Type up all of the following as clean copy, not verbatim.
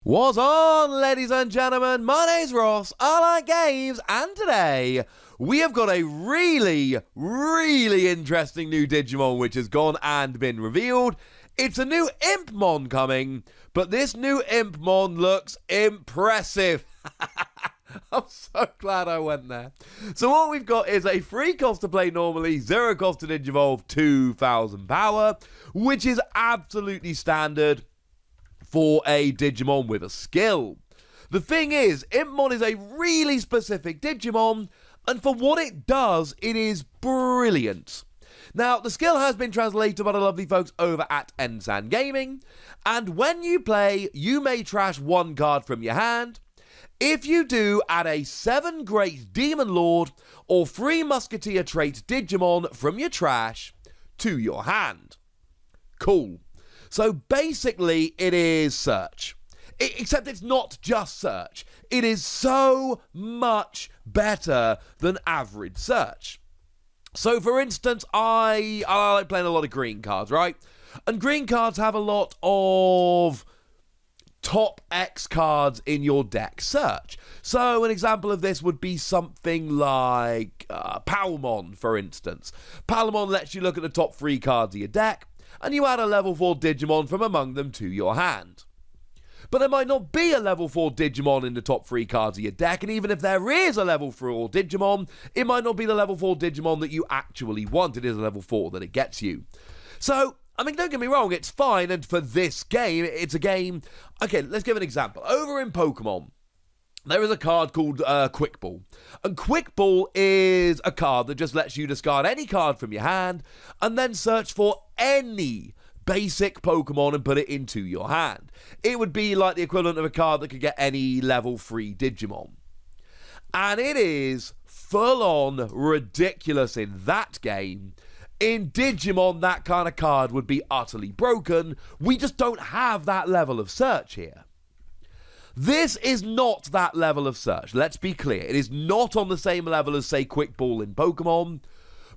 What's on, ladies and gentlemen? My name's Ross, I like games, and today we have got a really interesting new Digimon which has gone and been revealed. It's a new Impmon coming, but this new Impmon looks impressive. I'm so glad I went there. So what we've got is a free cost to play normally, zero cost to Digivolve, 2,000 power, which is absolutely standard for a Digimon with a skill. The thing is, Impmon is a really specific Digimon, and for what it does, it is brilliant. Now, the skill has been translated by the lovely folks over at Ensan Gaming, and when you play, you may trash one card from your hand. If you do, add a 7 Great Demon Lord or 3 Musketeer trait Digimon from your trash to your hand. Cool. So basically, it is search. Except it's not just search. It is so much better than average search. So for instance, I like playing a lot of green cards, right? And green cards have a lot of top X cards in your deck search. So an example of this would be something like Palmon, for instance. Palmon lets you look at the top 3 cards of your deck, and you add a level 4 Digimon from among them to your hand. But there might not be a level 4 Digimon in the top 3 cards of your deck, and even if there is a level 4 Digimon, it might not be the level 4 Digimon that you actually want. It is a level 4 that it gets you. So, I mean, don't get me wrong, it's fine, and for this game, it's a game... Okay, let's give an example. Over in Pokemon, there is a card called Quick Ball. And Quick Ball is a card that just lets you discard any card from your hand and then search for any basic Pokemon and put it into your hand. It would be like the equivalent of a card that could get any level 3 Digimon. And it is full-on ridiculous in that game. In Digimon, that kind of card would be utterly broken. We just don't have that level of search here. This is not that level of search, let's be clear. It is not on the same level as, say, Quick Ball in Pokemon.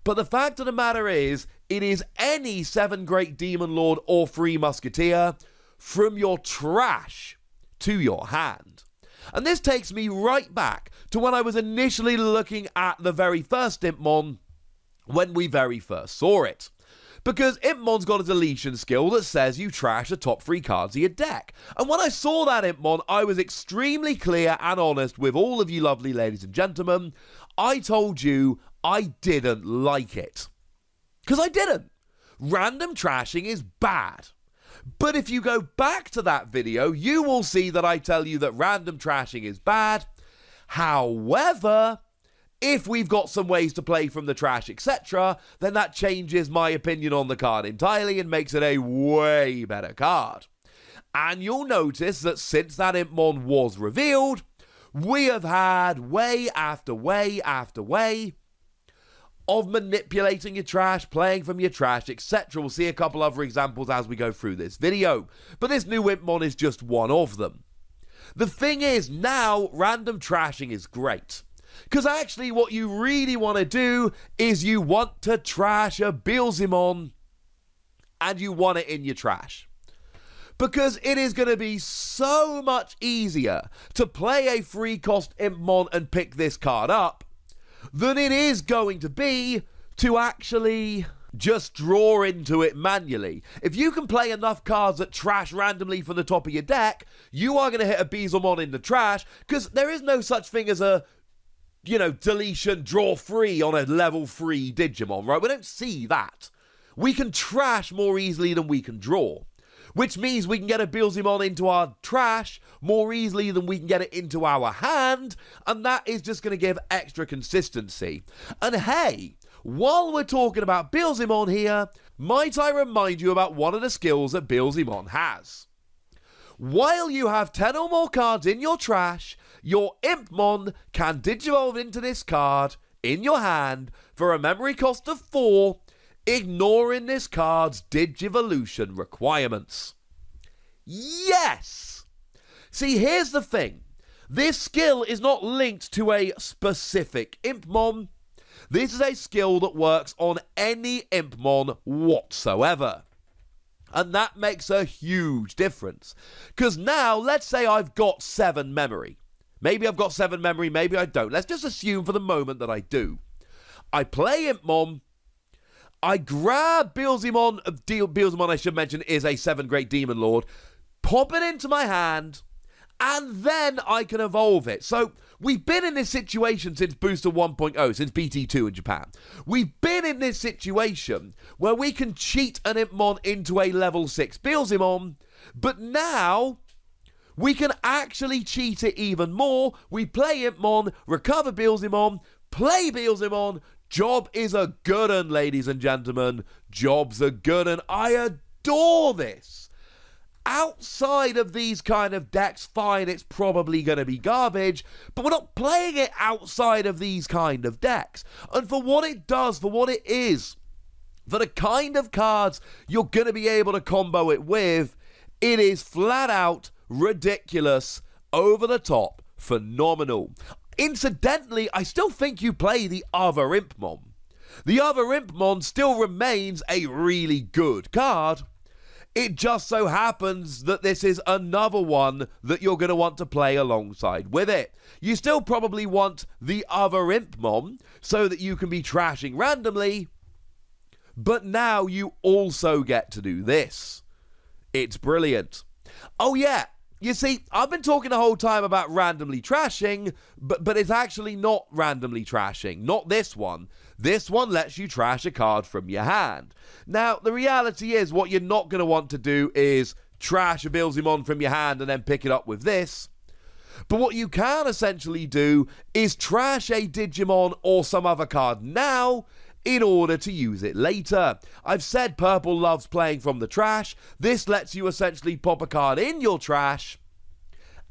But the fact of the matter is, it is any 7 Great Demon Lord or 3 Musketeer from your trash to your hand. And this takes me right back to when I was initially looking at the very first Impmon when we very first saw it. Because Impmon's got a deletion skill that says you trash the top 3 cards of your deck. And when I saw that Impmon, I was extremely clear and honest with all of you lovely ladies and gentlemen. I told you I didn't like it. Because I didn't. Random trashing is bad. But if you go back to that video, you will see that I tell you that random trashing is bad. However, if we've got some ways to play from the trash, etc., then that changes my opinion on the card entirely and makes it a way better card. And you'll notice that since that Impmon was revealed, we have had way after way after way of manipulating your trash, playing from your trash, etc. We'll see a couple other examples as we go through this video. But this new Impmon is just one of them. The thing is, now random trashing is great. Because actually what you really want to do is you want to trash a Beelzemon and you want it in your trash. Because it is going to be so much easier to play a free cost Impmon and pick this card up than it is going to be to actually just draw into it manually. If you can play enough cards that trash randomly from the top of your deck, you are going to hit a Beelzemon in the trash, because there is no such thing as a deletion, draw free on a level 3 Digimon, right? We don't see that. We can trash more easily than we can draw. Which means we can get a Beelzemon into our trash more easily than we can get it into our hand, and that is just going to give extra consistency. And hey, while we're talking about Beelzemon here, might I remind you about one of the skills that Beelzemon has. While you have 10 or more cards in your trash, your Impmon can Digivolve into this card in your hand for a memory cost of 4, ignoring this card's Digivolution requirements. Yes! See, here's the thing. This skill is not linked to a specific Impmon. This is a skill that works on any Impmon whatsoever. And that makes a huge difference. Because now, let's say I've got 7 memory. Maybe I've got 7 memory, maybe I don't. Let's just assume for the moment that I do. I play Impmon. I grab Beelzemon. Beelzemon, I should mention, is a 7 Great Demon Lord. Pop it into my hand. And then I can evolve it. So we've been in this situation since Booster 1.0, since BT2 in Japan. We've been in this situation where we can cheat an Impmon into a level 6 Beelzemon, but now we can actually cheat it even more. We play Impmon, recover Beelzemon, play Beelzemon. Job is a good un, ladies and gentlemen. Job's a good un. I adore this. Outside of these kind of decks, fine, it's probably going to be garbage, but we're not playing it outside of these kind of decks. And for what it does, for what it is, for the kind of cards you're going to be able to combo it with, it is flat out ridiculous, over the top, phenomenal. Incidentally, I still think you play the other Impmon. The other Impmon still remains a really good card. It just so happens that this is another one that you're going to want to play alongside with it. You still probably want the other Impmon so that you can be trashing randomly, but now you also get to do this. It's brilliant. Oh yeah, you see, I've been talking the whole time about randomly trashing, but it's actually not randomly trashing. Not this one. This one lets you trash a card from your hand. Now, the reality is what you're not going to want to do is trash a Beelzemon from your hand and then pick it up with this. But what you can essentially do is trash a Digimon or some other card now in order to use it later. I've said Purple loves playing from the trash. This lets you essentially pop a card in your trash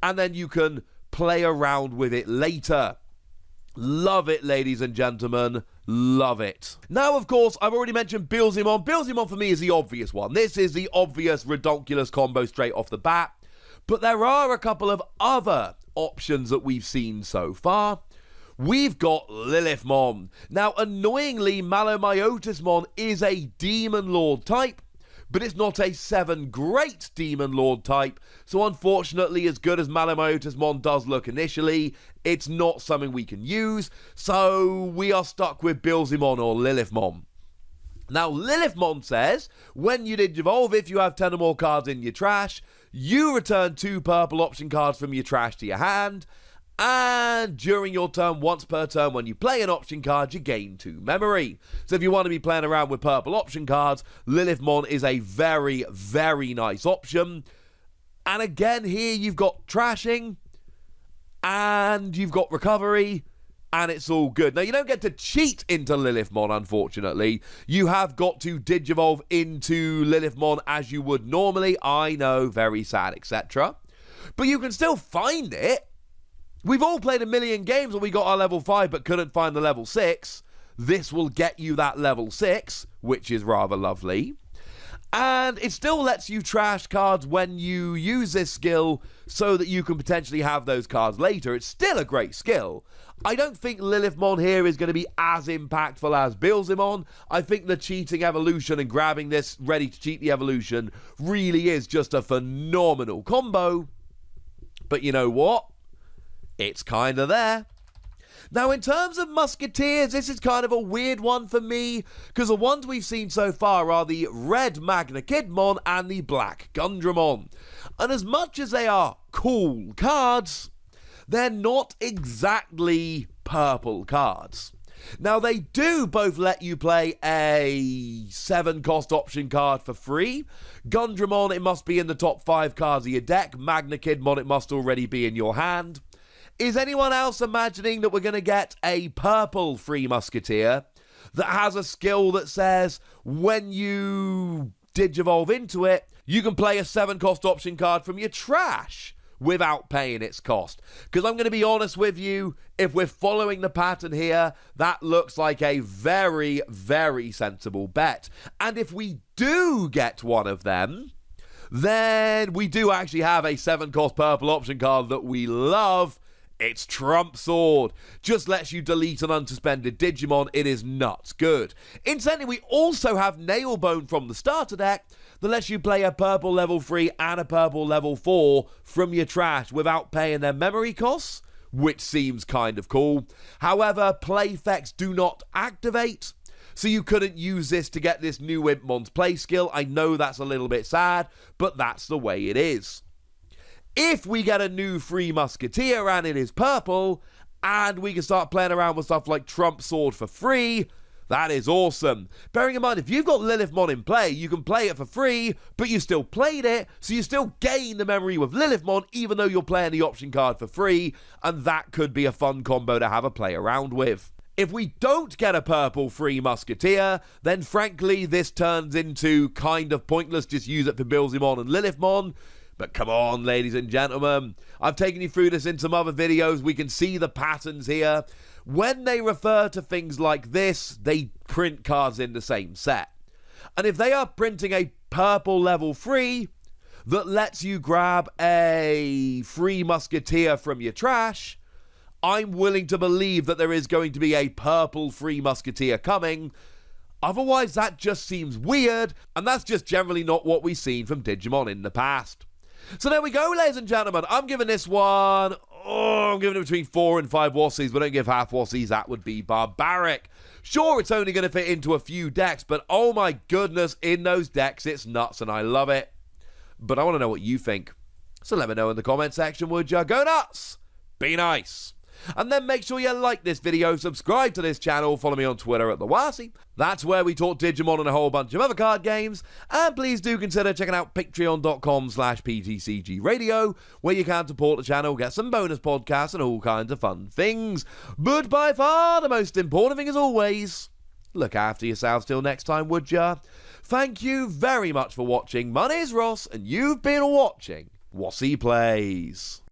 and then you can play around with it later. Love it, ladies and gentlemen. Love it. Now, of course, I've already mentioned Beelzemon. Beelzemon for me is the obvious one. This is the obvious redonkulous combo straight off the bat. But there are a couple of other options that we've seen so far. We've got Lilithmon. Now, annoyingly, Malomyotismon is a Demon Lord type, but it's not a 7 Great Demon Lord type, so unfortunately, as good as Malomyotismon does look initially, it's not something we can use, so we are stuck with Beelzemon or Lilithmon. Now, Lilithmon says, when you Digivolve, if you have 10 or more cards in your trash, you return 2 purple option cards from your trash to your hand, and during your turn, once per turn, when you play an option card, you gain 2 memory. So if you want to be playing around with purple option cards, Lilithmon is a very, very nice option. And again, here you've got trashing, and you've got recovery, and it's all good. Now, you don't get to cheat into Lilithmon, unfortunately. You have got to Digivolve into Lilithmon as you would normally. I know, very sad, etc. But you can still find it. We've all played a million games where we got our level 5 but couldn't find the level 6. This will get you that level 6, which is rather lovely. And it still lets you trash cards when you use this skill so that you can potentially have those cards later. It's still a great skill. I don't think Lilithmon here is going to be as impactful as Beelzemon. I think the cheating evolution and grabbing this ready to cheat the evolution really is just a phenomenal combo. But you know what? It's kind of there. Now, in terms of Musketeers, this is kind of a weird one for me, because the ones we've seen so far are the red Magna Kidmon and the black Gundramon. And as much as they are cool cards, they're not exactly purple cards. Now, they do both let you play a 7-cost option card for free. Gundramon, it must be in the top 5 cards of your deck. Magna Kidmon, it must already be in your hand. Is anyone else imagining that we're going to get a purple free Musketeer that has a skill that says when you Digivolve into it, you can play a 7-cost option card from your trash without paying its cost? Because I'm going to be honest with you, if we're following the pattern here, that looks like a very, very sensible bet. And if we do get one of them, then we do actually have a 7-cost purple option card that we love. It's Trump Sword. Just lets you delete an unsuspended Digimon. It is nuts good. Incidentally, we also have Nailbone from the starter deck that lets you play a purple level 3 and a purple level 4 from your trash without paying their memory costs, which seems kind of cool. However, play effects do not activate, so you couldn't use this to get this new Impmon's play skill. I know that's a little bit sad, but that's the way it is. If we get a new free Musketeer and it is purple, and we can start playing around with stuff like Trump Sword for free, that is awesome. Bearing in mind, if you've got Lilithmon in play, you can play it for free, but you still played it, so you still gain the memory with Lilithmon, even though you're playing the option card for free, and that could be a fun combo to have a play around with. If we don't get a purple free Musketeer, then frankly, this turns into kind of pointless. Just use it for Bilzimon and Lilithmon. But come on, ladies and gentlemen, I've taken you through this in some other videos. We can see the patterns here. When they refer to things like this, they print cards in the same set. And if they are printing a purple level 3 that lets you grab a free Musketeer from your trash, I'm willing to believe that there is going to be a purple free Musketeer coming. Otherwise, that just seems weird, and that's just generally not what we've seen from Digimon in the past. So there we go, ladies and gentlemen. I'm giving this one, I'm giving it between 4 and 5 Wassies, but don't give half Wassies. That would be barbaric. Sure, it's only going to fit into a few decks, but oh my goodness, in those decks, it's nuts, and I love it. But I want to know what you think. So let me know in the comment section, would ya? Go nuts! Be nice! And then make sure you like this video, subscribe to this channel, follow me on Twitter at TheWassie. That's where we talk Digimon and a whole bunch of other card games. And please do consider checking out patreon.com/BT6 Radio, where you can support the channel, get some bonus podcasts and all kinds of fun things. But by far the most important thing as always, look after yourselves till next time, would ya? Thank you very much for watching. My name's Ross, and you've been watching Wassie Plays.